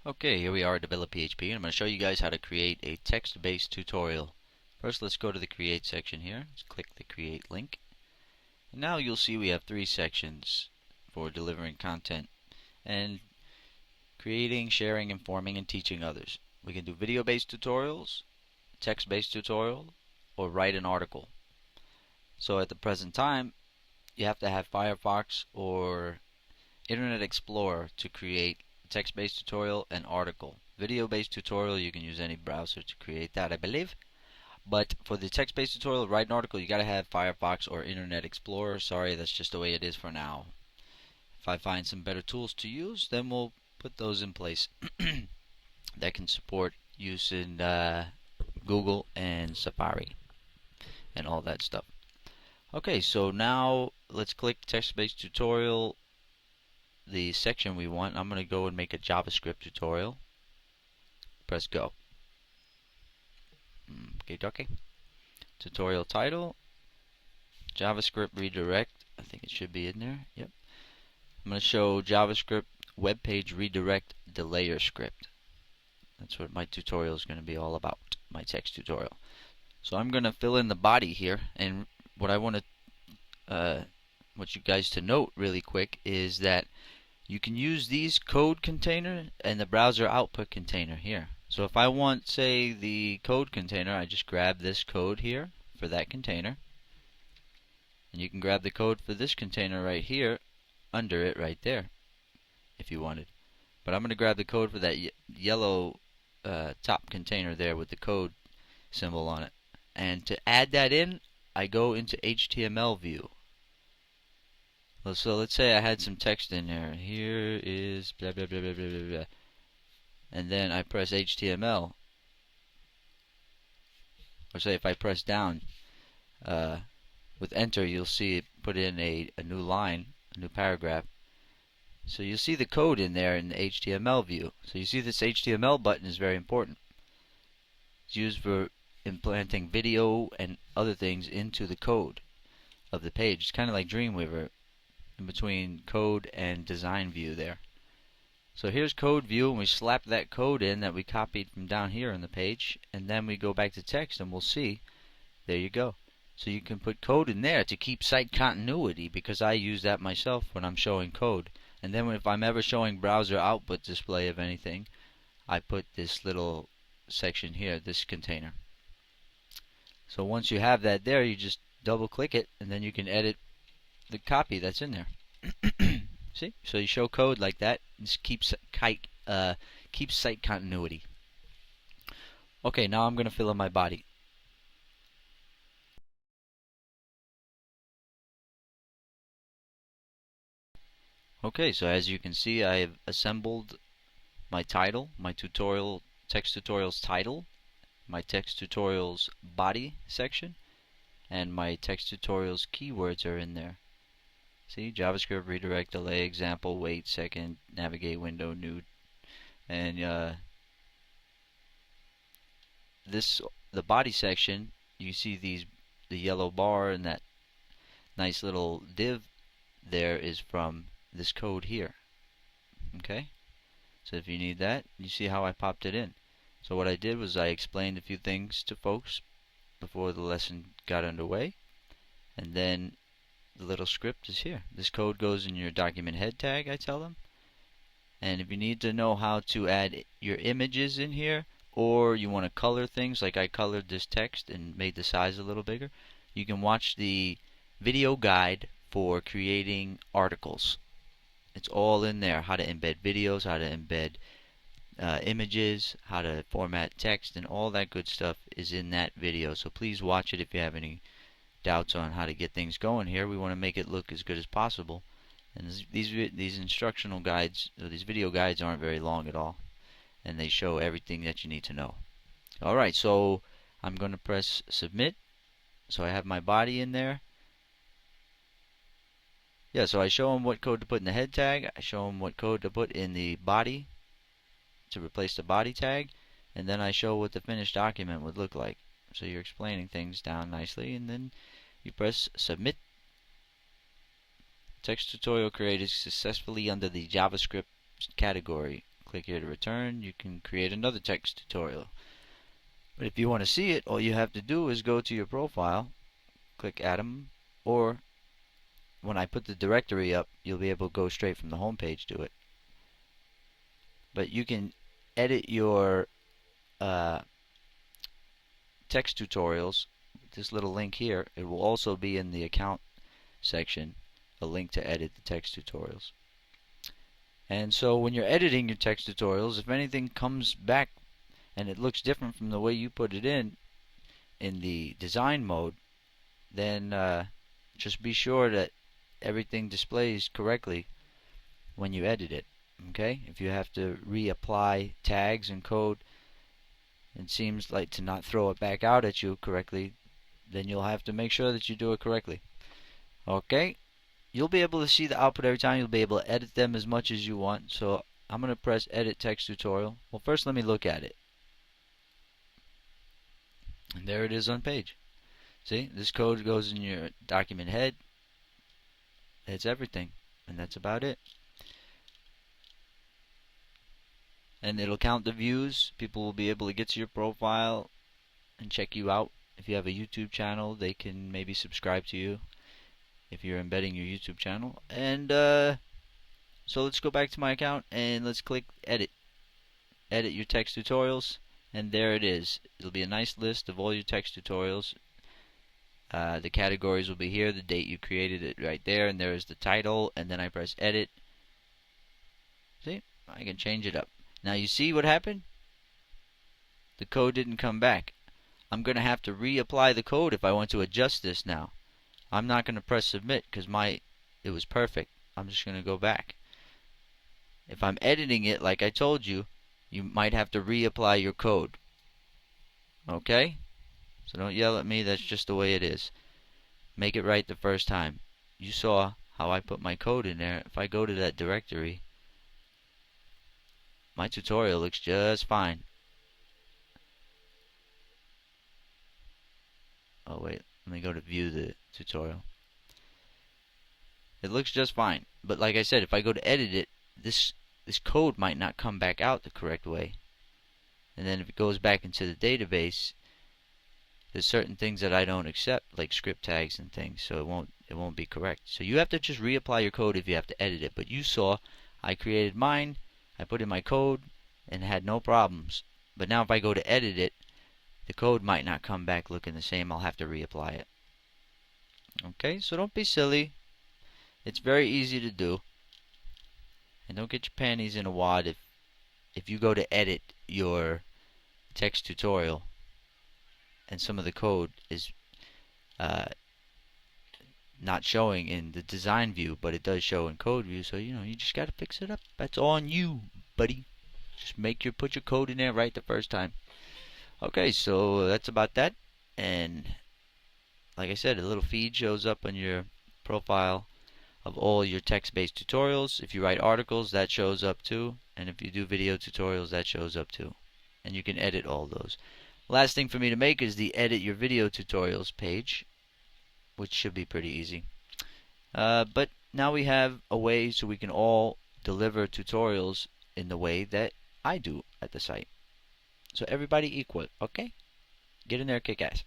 Okay, here we are at Develop PHP, and I'm going to show you guys how to create a text-based tutorial. First, let's go to the Create section here. Let's click the Create link. And now you'll see we have three sections for delivering content and creating, sharing, informing, and teaching others. We can do video-based tutorials, text-based tutorial, or write an article. So at the present time, you have to have Firefox or Internet Explorer to create text-based tutorial and article. Video-based tutorial, you can use any browser to create that, I believe. But for the text-based tutorial, write an article, you gotta have Firefox or Internet Explorer. Sorry, that's just the way it is for now. If I find some better tools to use, then we'll put those in place that can support use in Google and Safari and all that stuff. Okay, so now let's click text-based tutorial, the section we want. I'm going to go and make a JavaScript tutorial. Press go. Okay. Tutorial title, JavaScript redirect. I think it should be in there. Yep. I'm going to show JavaScript web page redirect delayer script. That's what my tutorial is going to be all about, my text tutorial. So I'm going to fill in the body here, and what I want you guys to note really quick is that you can use these code container and the browser output container here. So if I want, say, the code container, I just grab this code here for that container. And you can grab the code for this container right here, under it right there, if you wanted. But I'm going to grab the code for that yellow top container there with the code symbol on it. And to add that in, I go into HTML view. So let's say I had some text in there. Here is blah blah blah blah blah blah blah, and then I press HTML. Or say if I press down with Enter, you'll see it put in a new line, a new paragraph. So you'll see the code in there in the HTML view. So you see this HTML button is very important. It's used for implanting video and other things into the code of the page. It's kind of like Dreamweaver in between code and design view there. So here's code view, and we slap that code in that we copied from down here on the page, and then we go back to text and we'll see, there you go. So you can put code in there to keep site continuity, because I use that myself when I'm showing code. And then if I'm ever showing browser output display of anything, I put this little section here, this container. So once you have that there, you just double click it, and then you can edit the copy that's in there. See? So you show code like that. This keeps site continuity. Okay, now I'm going to fill in my body. Okay, so as you can see, I have assembled my title, my tutorial, text tutorials title, my text tutorials body section, and my text tutorials keywords are in there. See, JavaScript, redirect, delay, example, wait, second, navigate, window, new, and the body section. You see the yellow bar and that nice little div there is from this code here. Okay, so if you need that, you see how I popped it in. So what I did was I explained a few things to folks before the lesson got underway, and then the little script is here. This code goes in your document head tag, I tell them. And if you need to know how to add your images in here, or you want to color things, like I colored this text and made the size a little bigger, you can watch the video guide for creating articles. It's all in there. How to embed videos, how to embed images, how to format text, and all that good stuff is in that video. So please watch it if you have any doubts on how to get things going here. We want to make it look as good as possible, and these instructional guides, or these video guides, aren't very long at all, and they show everything that you need to know. Alright, so I'm going to press submit. So I have my body in there. Yeah, so I show them what code to put in the head tag, I show them what code to put in the body to replace the body tag, and then I show what the finished document would look like. So you're explaining things down nicely, and then you press submit. Text tutorial created successfully under the JavaScript category. Click here to return. You can create another text tutorial. But if you want to see it, all you have to do is go to your profile, click Atom, or when I put the directory up, you'll be able to go straight from the home page to it. But you can edit your text tutorials. This little link here, it will also be in the account section, a link to edit the text tutorials. And so when you're editing your text tutorials, if anything comes back and it looks different from the way you put it in the design mode, then just be sure that everything displays correctly when you edit it. Okay? If you have to reapply tags and code, it seems like to not throw it back out at you correctly, then you'll have to make sure that you do it correctly. Okay? You'll be able to see the output every time. You'll be able to edit them as much as you want. So I'm going to press Edit Text Tutorial. Well, first let me look at it. And there it is on page. See, this code goes in your document head. It's everything. And that's about it. And it'll count the views. People will be able to get to your profile and check you out. If you have a YouTube channel, they can maybe subscribe to you if you're embedding your YouTube channel. And so let's go back to my account and let's click Edit. Edit your text tutorials, and there it is. It'll be a nice list of all your text tutorials. The categories will be here, the date you created it right there, and there is the title, and then I press Edit. See? I can change it up. Now you see what happened? The code didn't come back. I'm going to have to reapply the code if I want to adjust this now. I'm not going to press submit because it was perfect. I'm just going to go back. If I'm editing it like I told you, you might have to reapply your code. Okay? So don't yell at me, that's just the way it is. Make it right the first time. You saw how I put my code in there. If I go to that directory, my tutorial looks just fine. Oh wait, let me go to view the tutorial. It looks just fine. But like I said, if I go to edit it, this code might not come back out the correct way. And then if it goes back into the database, there's certain things that I don't accept, like script tags and things, so it won't be correct. So you have to just reapply your code if you have to edit it. But you saw I created mine, I put in my code, and had no problems. But now if I go to edit it, the code might not come back looking the same. I'll have to reapply it. Okay, so don't be silly. It's very easy to do. And don't get your panties in a wad if you go to edit your text tutorial and some of the code is not showing in the design view, but it does show in code view. So you just gotta fix it up. That's on you, buddy. Just put your code in there right the first time. Okay, so that's about that. And like I said, a little feed shows up on your profile of all your text-based tutorials. If you write articles, that shows up too. And if you do video tutorials, that shows up too. And you can edit all those. Last thing for me to make is the edit your video tutorials page, which should be pretty easy. But now we have a way so we can all deliver tutorials in the way that I do at the site. So everybody equal, okay? Get in there, kick ass.